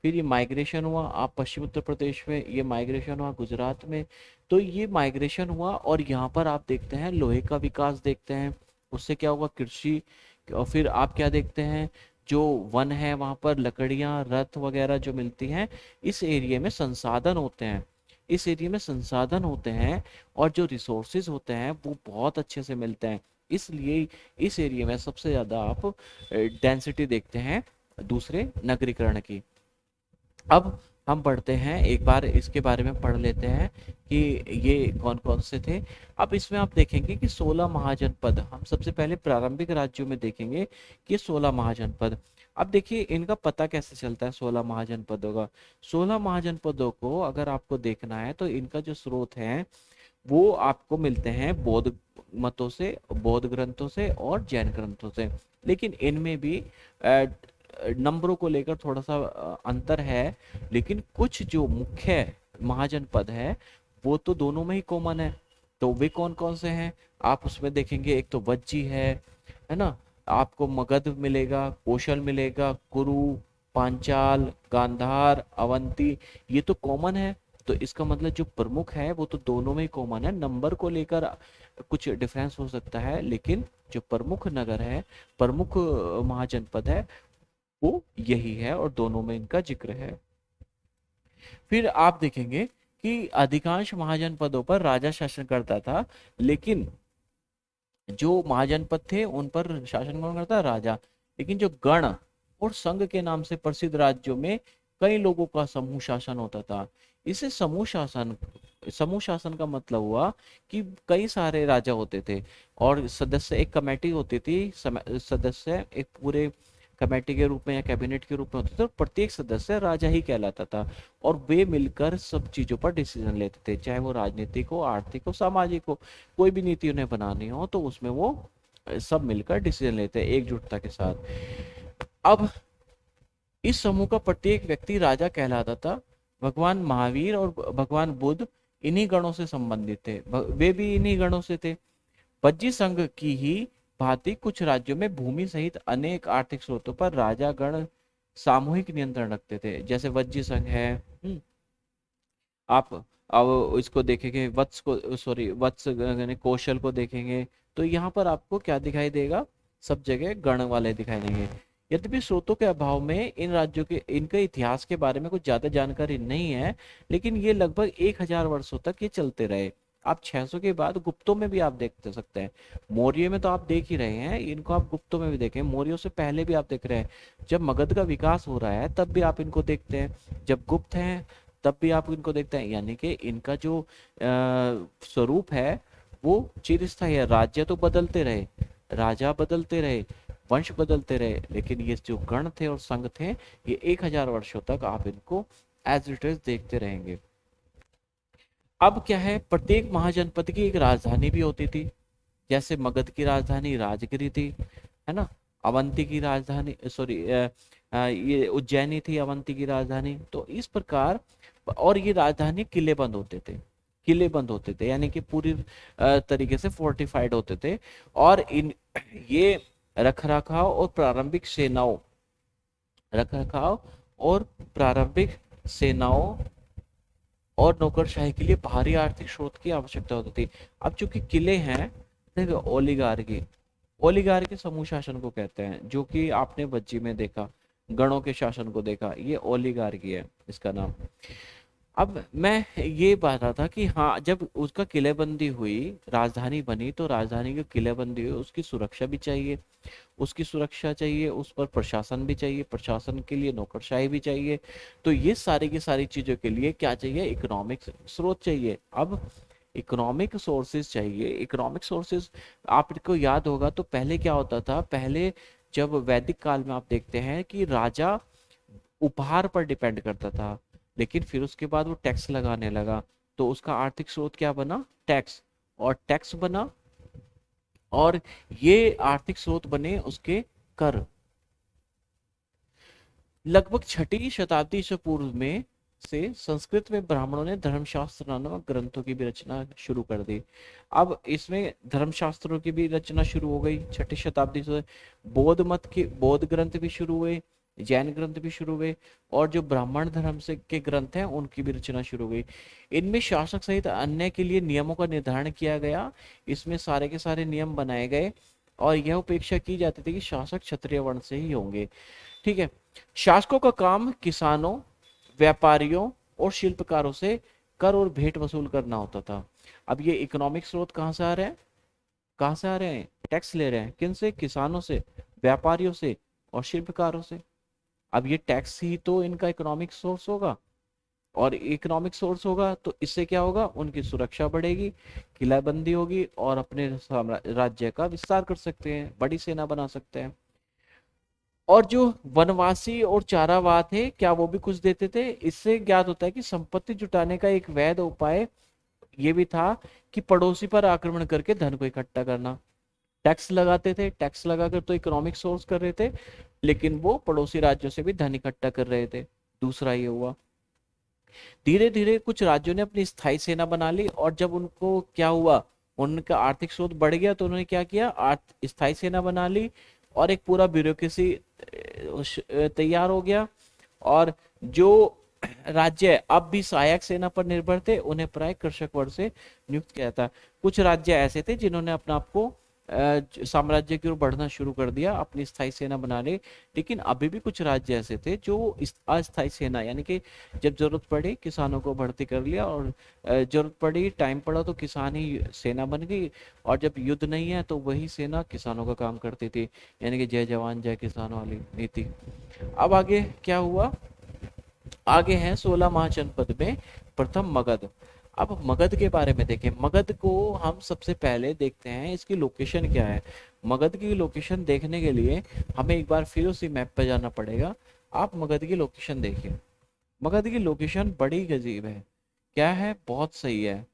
फिर ये माइग्रेशन हुआ, आप पश्चिम उत्तर प्रदेश में, ये माइग्रेशन हुआ गुजरात में। तो ये माइग्रेशन हुआ, और यहाँ पर आप देखते हैं लोहे का विकास देखते हैं। उससे क्या हुआ? कृषि। और फिर आप क्या देखते हैं? जो वन है वहां पर लकड़ियां, रथ वगैरह जो मिलती हैं, इस एरिया में संसाधन होते हैं, इस एरिया में संसाधन होते हैं, और जो रिसोर्सेज होते हैं वो बहुत अच्छे से मिलते हैं। इसलिए इस एरिया में सबसे ज्यादा आप डेंसिटी देखते हैं दूसरे नगरीकरण की। अब हम पढ़ते हैं, एक बार इसके बारे में पढ़ लेते हैं कि ये कौन कौन से थे। अब इसमें आप देखेंगे कि 16 महाजनपद, हम सबसे पहले प्रारंभिक राज्यों में देखेंगे कि 16 महाजनपद। अब देखिए इनका पता कैसे चलता है 16 महाजनपदों का। 16 महाजनपदों को अगर आपको देखना है तो इनका जो स्रोत है वो आपको मिलते हैं बौद्ध मतों से, बौद्ध ग्रंथों से और जैन ग्रंथों से। लेकिन इनमें भी नंबरों को लेकर थोड़ा सा अंतर है, लेकिन कुछ जो मुख्य महाजनपद है वो तो दोनों में ही कॉमन है। तो वे कौन कौन से हैं आप उसमें देखेंगे? एक तो वज्जी है ना, आपको मगध मिलेगा, कौशल मिलेगा, कुरु, पांचाल, गांधार, अवंती, ये तो कॉमन है। तो इसका मतलब जो प्रमुख है वो तो दोनों में ही कॉमन है, नंबर को लेकर कुछ डिफरेंस हो सकता है, लेकिन जो प्रमुख नगर है, प्रमुख महाजनपद है, वो यही है, और दोनों में इनका जिक्र है। फिर आप देखेंगे कि अधिकांश महाजनपदों पर राजा शासन करता था, लेकिन जो महाजनपद थे उन पर शासन कौन करता? राजा। लेकिन जो गण और संघ के नाम से प्रसिद्ध राज्यों में कई लोगों का समूह शासन होता था। इसे समूह शासन का मतलब हुआ कि कई सारे राजा होते थे, और सदस्य, एक कमेटी होती थी, सदस्य एक पूरे कमेटी के रूप में या कैबिनेट के रूप में होते थे, और प्रत्येक सदस्य राजा ही कहलाता था। और वे मिलकर सब चीजों पर डिसीजन लेते थे, चाहे वो राजनीतिक हो, आर्थिक हो, सामाजिक हो, कोई भी नीति उन्हें बनानी हो तो उसमें वो सब मिलकर डिसीजन लेते हैं एकजुटता के साथ। अब इस समूह का प्रत्येक व्यक्ति राजा कहलाता था। भगवान महावीर और भगवान बुद्ध इन्हीं गणों से संबंधित थे, वे भी इन्हीं गणों से थे। वज्जी संघ की ही भांति कुछ राज्यों में भूमि सहित अनेक आर्थिक स्रोतों पर राजा गण सामूहिक नियंत्रण रखते थे, जैसे वज्जी संघ है। आप अब इसको देखेंगे, वत्स को सॉरी वत्स यानी कौशल को देखेंगे, तो यहाँ पर आपको क्या दिखाई देगा? सब जगह गण वाले दिखाई देंगे। यद्यपि स्रोतों के अभाव में इन राज्यों के इनके इतिहास के बारे में कुछ ज्यादा जानकारी नहीं है, लेकिन ये लगभग 1000 वर्षों तक ये चलते रहे। आप 600 के बाद गुप्तों में भी आप देख सकते हैं। मौर्य में तो आप देख ही रहे हैं, इनको आप गुप्तों में भी देखें, मौर्यों से पहले भी आप देख रहे हैं। जब मगध का विकास हो रहा है तब भी आप इनको देखते हैं, जब गुप्त हैं तब भी आप इनको देखते हैं। यानी कि इनका जो स्वरूप है वो चिरस्थायी है। राज्य तो बदलते रहे, राजा बदलते रहे, वंश बदलते रहे, लेकिन ये जो गण थे और संघ थे, ये 1000 वर्षों तक आप इनको एज इट इज देखते रहेंगे। अब क्या है, प्रत्येक महाजनपद की एक राजधानी भी होती थी। जैसे मगध की राजधानी राजगिरी थी, है ना। अवंती की राजधानी, सॉरी, ये उज्जैनी थी अवंती की राजधानी। तो इस प्रकार, और ये राजधानी किले बंद होते थे, किले बंद होते थे, यानी कि पूरी तरीके से फोर्टिफाइड होते थे। और इन ये रखरखाव और प्रारंभिक सेनाओं, रखरखाव और प्रारंभिक सेनाओं और नौकरशाही के लिए भारी आर्थिक स्रोत की आवश्यकता होती थी। अब चूंकि किले हैं, देखो ओलिगार्की, ओलिगार्की समूह शासन को कहते हैं, जो कि आपने बच्ची में देखा, गणों के शासन को देखा, ये ओलिगार्की है इसका नाम। अब मैं ये बात रहा था कि हाँ, जब उसका किलेबंदी हुई, राजधानी बनी, तो राजधानी की किलेबंदी हुई, उसकी सुरक्षा भी चाहिए, उसकी सुरक्षा चाहिए, उस पर प्रशासन भी चाहिए, प्रशासन के लिए नौकरशाही भी चाहिए। तो ये सारी की सारी चीजों के लिए क्या चाहिए, इकोनॉमिक स्रोत चाहिए। अब इकोनॉमिक सोर्सेज चाहिए, इकोनॉमिक सोर्सेज आपको याद होगा तो पहले क्या होता था, पहले जब वैदिक काल में आप देखते हैं कि राजा उपहार पर डिपेंड करता था, लेकिन फिर उसके बाद वो टैक्स लगाने लगा, तो उसका आर्थिक स्रोत क्या बना, टैक्स, और टैक्स बना, और ये आर्थिक स्रोत बने उसके कर। लगभग 6ठी शताब्दी से पूर्व में से संस्कृत में ब्राह्मणों ने धर्मशास्त्र नामक ग्रंथों की भी रचना शुरू कर दी। अब इसमें धर्मशास्त्रों की भी रचना शुरू हो गई 6ठी शताब्दी से। बौद्ध मत के बौद्ध ग्रंथ भी शुरू हुए, जैन ग्रंथ भी शुरू हुए, और जो ब्राह्मण धर्म से के ग्रंथ हैं उनकी भी रचना शुरू हुई। इनमें शासक सहित अन्य के लिए नियमों का निर्धारण किया गया। इसमें सारे के सारे नियम बनाए गए, और यह उपेक्षा की जाती थी कि शासक क्षत्रिय वर्ण से ही होंगे। ठीक है। शासकों का काम किसानों, व्यापारियों और शिल्पकारों से कर और भेंट वसूल करना होता था। अब ये इकोनॉमिक स्रोत कहाँ से आ रहे हैं, कहाँ से आ रहे हैं, टैक्स ले रहे हैं, किन से, किसानों से, व्यापारियों से और शिल्पकारों से। अब ये टैक्स ही तो इनका इकोनॉमिक सोर्स होगा, और इकोनॉमिक सोर्स होगा तो इससे क्या होगा, उनकी सुरक्षा बढ़ेगी, किलाबंदी होगी, और अपने राज्य का विस्तार कर सकते हैं, बड़ी सेना बना सकते हैं। और जो वनवासी और चारावाद थे, क्या वो भी कुछ देते थे। इससे ज्ञात होता है कि संपत्ति जुटाने का एक वैध उपाय ये भी था कि पड़ोसी पर आक्रमण करके धन को इकट्ठा करना। टैक्स लगाते थे, टैक्स लगाकर तो इकोनॉमिक सोर्स कर रहे थे, लेकिन वो पड़ोसी राज्यों से भी धन इकट्ठा कर रहे थे। दूसरा ये हुआ। धीरे धीरे कुछ राज्यों ने अपनी स्थायी सेना बना ली, और जब उनको क्या हुआ, उनका आर्थिक स्रोत बढ़ गया, तो उन्होंने क्या किया, स्थायी सेना बना ली, और एक पूरा ब्यूरोक्रेसी तैयार हो गया। और जो राज्य अब भी सहायक सेना पर निर्भर थे, उन्हें प्राय कृषक वर्ग से नियुक्त किया था। कुछ राज्य ऐसे थे जिन्होंने अपने आप को साम्राज्य की ओर बढ़ना शुरू कर दिया, अपनी स्थायी सेना बना ली। लेकिन अभी भी कुछ राज्य ऐसे थे जो अस्थायी सेना, यानी कि जब जरूरत पड़ी किसानों को भर्ती कर लिया, और जरूरत पड़ी, टाइम पड़ा तो किसान ही सेना बन गई, और जब युद्ध नहीं है तो वही सेना किसानों का काम करती थी, यानी कि जय जवान जय किसान वाली नीति। अब आगे क्या हुआ, आगे है 16 महाजनपद में प्रथम मगध। अब मगध के बारे में देखें, मगध को हम सबसे पहले देखते हैं इसकी लोकेशन क्या है। मगध की लोकेशन देखने के लिए हमें एक बार फिर उसी मैप पे जाना पड़ेगा। आप मगध की लोकेशन देखिए, मगध की लोकेशन बड़ी गजीब है। क्या है, बहुत सही है।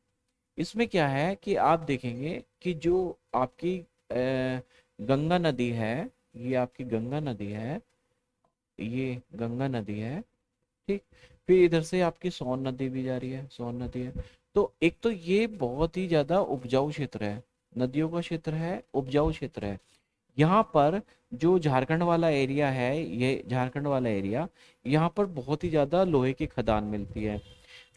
इसमें क्या है कि आप देखेंगे कि जो आपकी गंगा नदी है, ये आपकी गंगा नदी है, ये गंगा नदी है, ठीक। फिर इधर से आपकी सोन नदी भी जा रही है, सोन नदी है। तो एक तो ये बहुत ही ज्यादा उपजाऊ क्षेत्र है, नदियों का क्षेत्र है, उपजाऊ क्षेत्र है। यहाँ पर जो झारखंड वाला एरिया है, ये झारखंड वाला एरिया, यहाँ पर बहुत ही ज्यादा लोहे की खदान मिलती है।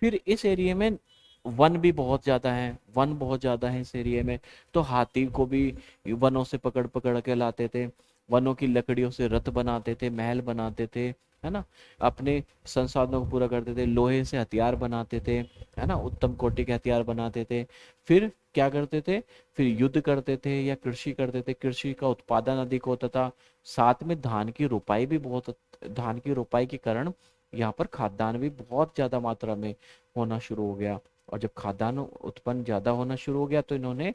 फिर इस एरिया में वन भी बहुत ज्यादा है, वन बहुत ज्यादा है इस एरिया में। तो हाथी को भी वनों से पकड़ पकड़ के लाते थे, वनों की लकड़ियों से रथ बनाते थे, महल बनाते थे, है ना, अपने संसाधनों को पूरा करते थे, लोहे से हथियार बनाते थे, है ना, उत्तम कोटि के हथियार बनाते थे। फिर क्या करते थे, फिर युद्ध करते थे या कृषि करते थे, कृषि का उत्पादन अधिक होता था। साथ में धान की रोपाई भी बहुत, धान की रोपाई के कारण यहाँ पर खाद्यान्न भी बहुत ज्यादा मात्रा में होना शुरू हो गया। और जब खाद्यान्न उत्पन्न ज्यादा होना शुरू हो गया तो इन्होंने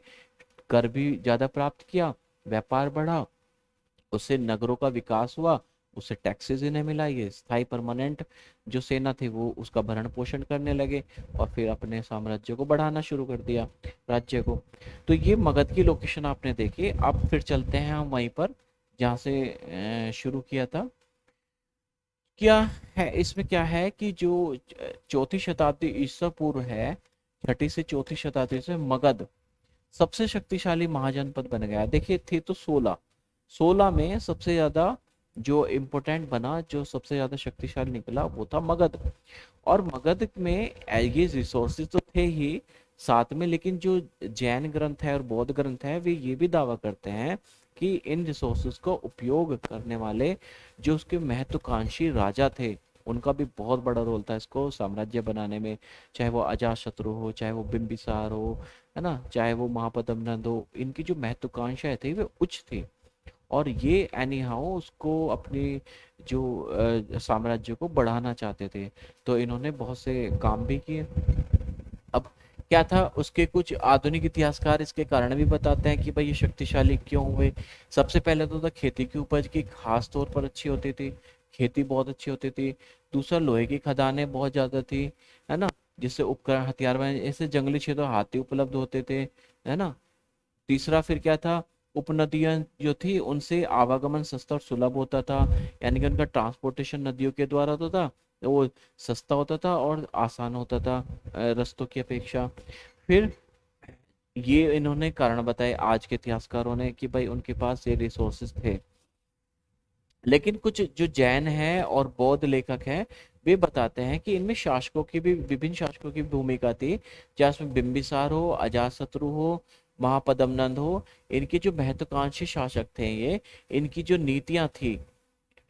कर भी ज्यादा प्राप्त किया, व्यापार बढ़ा, उससे नगरों का विकास हुआ, उससे टैक्सेस इन्हें मिला, ये स्थायी परमानेंट जो सेना थी वो उसका भरण पोषण करने लगे और फिर अपने साम्राज्य को बढ़ाना शुरू कर दिया, राज्य को। तो ये मगध की लोकेशन आपने देखी। अब फिर चलते हैं हम वहीं पर जहाँ से शुरू किया था। क्या है इसमें, क्या है कि जो चौथी शताब्दी ईसा पूर्व है, छठी से चौथी शताब्दी से मगध सबसे शक्तिशाली महाजनपद बन गया। देखिए थे तो 16, 16 में सबसे ज्यादा जो इम्पोर्टेंट बना, जो सबसे ज्यादा शक्तिशाली निकला वो था मगध। और मगध में ये रिसोर्सेज तो थे ही साथ में, लेकिन जो जैन ग्रंथ है और बौद्ध ग्रंथ है वे ये भी दावा करते हैं कि इन रिसोर्सेज को उपयोग करने वाले जो उसके महत्वाकांक्षी राजा थे उनका भी बहुत बड़ा रोल था इसको साम्राज्य बनाने में। चाहे वो अजातशत्रु हो, चाहे वो बिंबिसार हो, है ना, चाहे वो महापद्मनंद हो, इनकी जो महत्वाकांक्षाएं थी वे उच्च थी। और ये एनी हाउ उसको अपनी जो साम्राज्य को बढ़ाना चाहते थे, तो इन्होंने बहुत से काम भी किए। अब क्या था, उसके कुछ आधुनिक इतिहासकार इसके कारण भी बताते हैं कि भाई ये शक्तिशाली क्यों हुए। सबसे पहले तो था खेती की उपज की खास तौर पर अच्छी होती थी, खेती बहुत अच्छी होती थी। दूसरा लोहे की खदानें बहुत ज्यादा थी, है ना, जिससे उपकरण हथियार बने, ऐसे जंगली क्षेत्रों में हाथी उपलब्ध होते थे, है ना। तीसरा फिर क्या था, उपनदियां जो थी उनसे आवागमन सस्ता और सुलभ होता था, यानी कि उनका ट्रांसपोर्टेशन नदियों के द्वारा होता था, तो वो सस्ता होता था और आसान होता था रस्तों की अपेक्षा। फिर ये इन्होंने कारण बताए आज के इतिहासकारों ने कि भाई उनके पास ये रिसोर्सेज थे। लेकिन कुछ जो जैन है और बौद्ध लेखक हैं वे बताते हैं कि इनमें शासकों की भी, विभिन्न शासकों की भूमिका थी, चाहे उसमें बिंबिसार हो, अजातशत्रु हो, महापद्मनंद हो। इनके जो महत्वाकांक्षी शासक थे ये, इनकी जो नीतियां थी,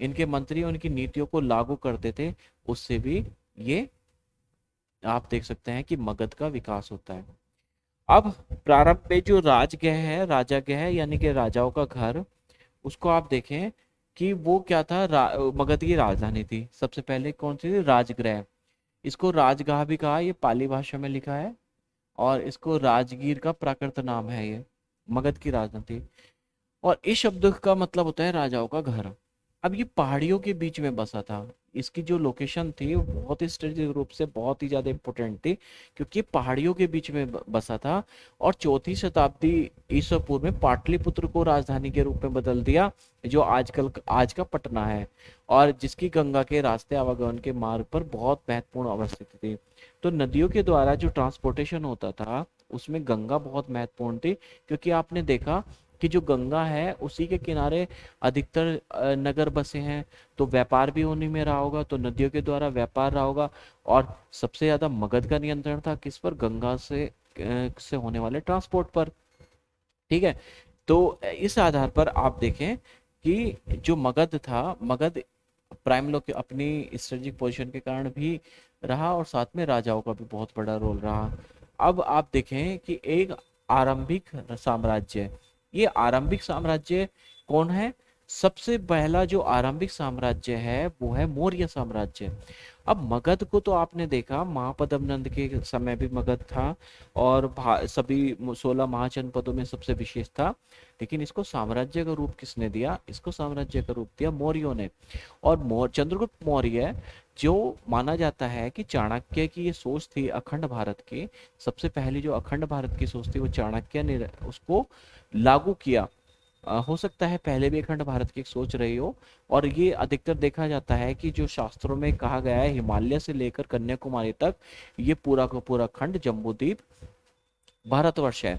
इनके मंत्री उनकी नीतियों को लागू करते थे, उससे भी ये आप देख सकते हैं कि मगध का विकास होता है। अब प्रारंभ में जो राजगृह है, राजागृह है यानी कि राजाओं का घर, उसको आप देखें कि वो क्या था, मगध की राजधानी थी। सबसे पहले कौन सी थी, राजगृह। इसको राजगाह भी कहा, ये पाली भाषा में लिखा है। और इसको राजगीर का प्राकृत नाम है ये, मगध की राजधानी थी। और इस शब्द का मतलब होता है राजाओं का घर। अब ये पहाड़ियों के बीच में बसा था, इसकी जो लोकेशन थी वो बहुत ही स्ट्रेटेजिक रूप से बहुत ही ज्यादा इंपॉर्टेंट थी, क्योंकि पहाड़ियों के बीच में बसा था। और चौथी शताब्दी ईसा पूर्व में पाटलिपुत्र को राजधानी के रूप में बदल दिया, जो आजकल आज का पटना है, और जिसकी गंगा के रास्ते आवागमन के मार्ग पर बहुत महत्वपूर्ण अवस्थित थी। तो नदियों के द्वारा जो ट्रांसपोर्टेशन होता था उसमें गंगा बहुत महत्वपूर्ण थी, क्योंकि आपने देखा कि जो गंगा है उसी के किनारे अधिकतर नगर बसे हैं, तो व्यापार भी उन्हीं में रहा होगा, तो नदियों के द्वारा व्यापार रहा होगा। और सबसे ज्यादा मगध का नियंत्रण था किस पर, गंगा से होने वाले ट्रांसपोर्ट पर। ठीक है, तो इस आधार पर आप देखें कि जो मगध था, मगध प्राइम लोग अपनी स्ट्रेटेजिक पोजीशन के कारण भी रहा और साथ में राजाओं का भी बहुत बड़ा रोल रहा। अब आप देखें कि एक आरंभिक साम्राज्य, ये आरंभिक साम्राज्य कौन है, सबसे पहला जो आरंभिक साम्राज्य है वो है मौर्य साम्राज्य। अब मगध को तो आपने देखा महापद्मनंद के समय भी मगध था, और सभी 16 महाजनपदों में सबसे विशेष था। लेकिन इसको साम्राज्य का रूप किसने दिया, इसको साम्राज्य का रूप दिया मौर्यों ने। और चंद्रगुप्त मौर्य, जो माना जाता है कि चाणक्य की ये सोच थी अखंड भारत की, सबसे पहली जो अखंड भारत की सोच थी वो चाणक्य ने उसको लागू किया। हो सकता है पहले भी अखंड भारत की एक सोच रही हो। और ये अधिकतर देखा जाता है कि जो शास्त्रों में कहा गया है हिमालय से लेकर कन्याकुमारी तक ये पूरा का पूरा खंड जम्बूद्वीप भारतवर्ष है।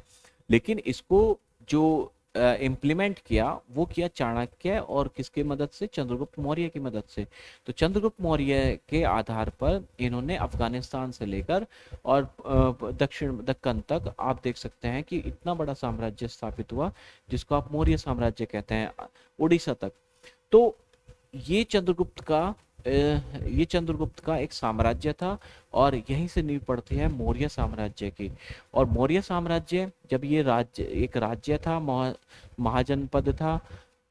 लेकिन इसको जो इम्प्लीमेंट किया वो किया चाणक्य और किसकी मदद से, चंद्रगुप्त मौर्य की मदद से। तो चंद्रगुप्त मौर्य के आधार पर इन्होंने अफगानिस्तान से लेकर और दक्षिण दक्कन तक आप देख सकते हैं कि इतना बड़ा साम्राज्य स्थापित हुआ जिसको आप मौर्य साम्राज्य कहते हैं, उड़ीसा तक। तो ये चंद्रगुप्त का ये चंद्रगुप्त का एक साम्राज्य था और यहीं से नींव पड़ती है मौर्य साम्राज्य की। और मौर्य साम्राज्य जब ये राज्य एक राज्य था, महाजनपद था,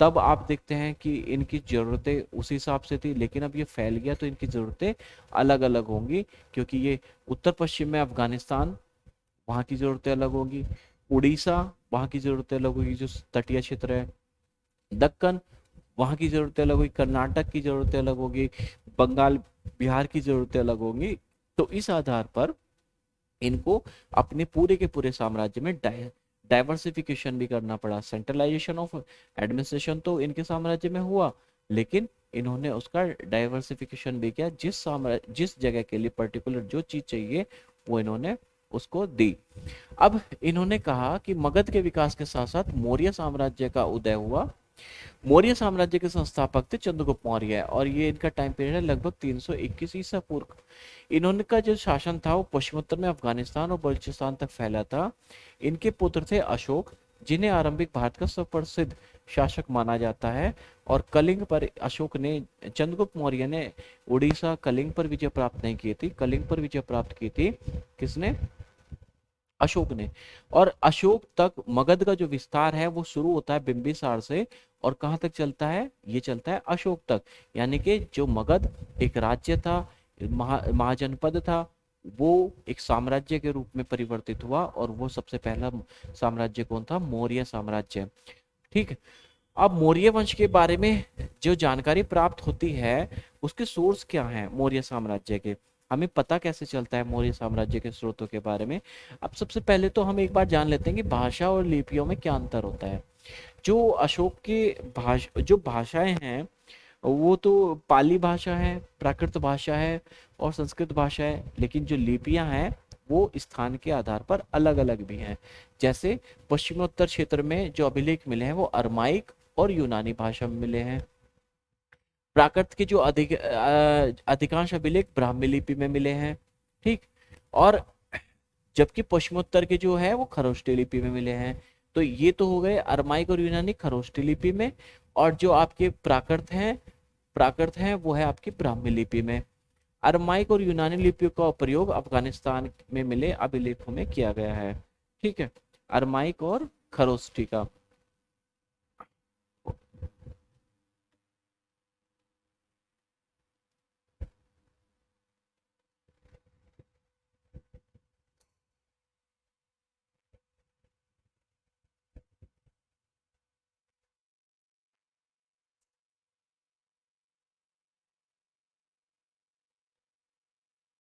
तब आप देखते हैं कि इनकी जरूरतें उस हिसाब से थी, लेकिन अब ये फैल गया तो इनकी जरूरतें अलग अलग होंगी, क्योंकि ये उत्तर पश्चिम में अफगानिस्तान, वहाँ की जरूरतें अलग होगी, उड़ीसा वहाँ की जरूरतें अलग होगी जो तटीय क्षेत्र है, दक्कन वहाँ की जरूरतें अलग होगी, कर्नाटक की जरूरतें अलग होगी, बंगाल बिहार की जरूरतें अलग होंगी। तो इस आधार पर इनको अपने पूरे के पूरे साम्राज्य में डाइवर्सिफिकेशन भी करना पड़ा। सेंट्रलाइजेशन ऑफ एडमिनिस्ट्रेशन तो इनके साम्राज्य में हुआ, लेकिन इन्होंने उसका डाइवर्सिफिकेशन भी किया, जिस जगह के लिए पर्टिकुलर जो चीज चाहिए वो इन्होंने उसको दी। अब इन्होंने कहा कि मगध के विकास के साथ साथ मौर्य साम्राज्य का उदय हुआ। मौर्य साम्राज्य के संस्थापक थे चंद्रगुप्त मौर्य और ये इनका टाइम पीरियड है लगभग 321 ईसा पूर्व। इन्होंने का जो शासन था वो पश्चिमोत्तर में अफगानिस्तान और बलूचिस्तान तक फैला था। इनके पुत्र थे अशोक, जिन्हें आरंभिक भारत का सुप्रसिद्ध शासक माना जाता है। और कलिंग पर अशोक ने, चंद्रगुप्त मौर्य ने उड़ीसा कलिंग पर विजय प्राप्त नहीं की थी, कलिंग पर विजय प्राप्त की थी किसने, अशोक ने। और अशोक तक मगध का जो विस्तार है वो शुरू होता है बिंबिसार से और कहाँ तक चलता है, ये चलता है अशोक तक। यानी कि जो मगध एक राज्य था, महाजनपद था, वो एक साम्राज्य के रूप में परिवर्तित हुआ और वो सबसे पहला साम्राज्य कौन था, मौर्य साम्राज्य। ठीक है। अब मौर्य वंश के बारे में जो जानकारी प्राप्त होती है उसके सोर्स क्या हैं मौर्य साम्राज्य के, हमें पता कैसे चलता है मौर्य साम्राज्य के स्रोतों के बारे में। अब सबसे पहले तो हम एक बार जान लेते हैं कि भाषा और लिपियों में क्या अंतर होता है। जो अशोक की जो भाषाएं हैं वो तो पाली भाषा है, प्राकृत भाषा है और संस्कृत भाषा है, लेकिन जो लिपियां हैं वो स्थान के आधार पर अलग अलग भी हैं। जैसे पश्चिमोत्तर क्षेत्र में जो अभिलेख मिले हैं वो अरमाइक और यूनानी भाषा में मिले हैं। प्राकृत के जो अधिकांश अभिलेख ब्राह्मी लिपि में मिले हैं। ठीक। और जबकि पश्चिमोत्तर के जो है वो खरोष्टी लिपि में मिले हैं। तो ये तो हो गए अरमाइक और यूनानी खरोष्टी लिपि में, और जो आपके प्राकृत हैं वो है आपकी ब्राह्मी लिपि में। अरमाइक और यूनानी लिपियों का प्रयोग अफगानिस्तान में मिले अभिलेखों में किया गया है। ठीक है, अरमाइक और खरोष्टी का।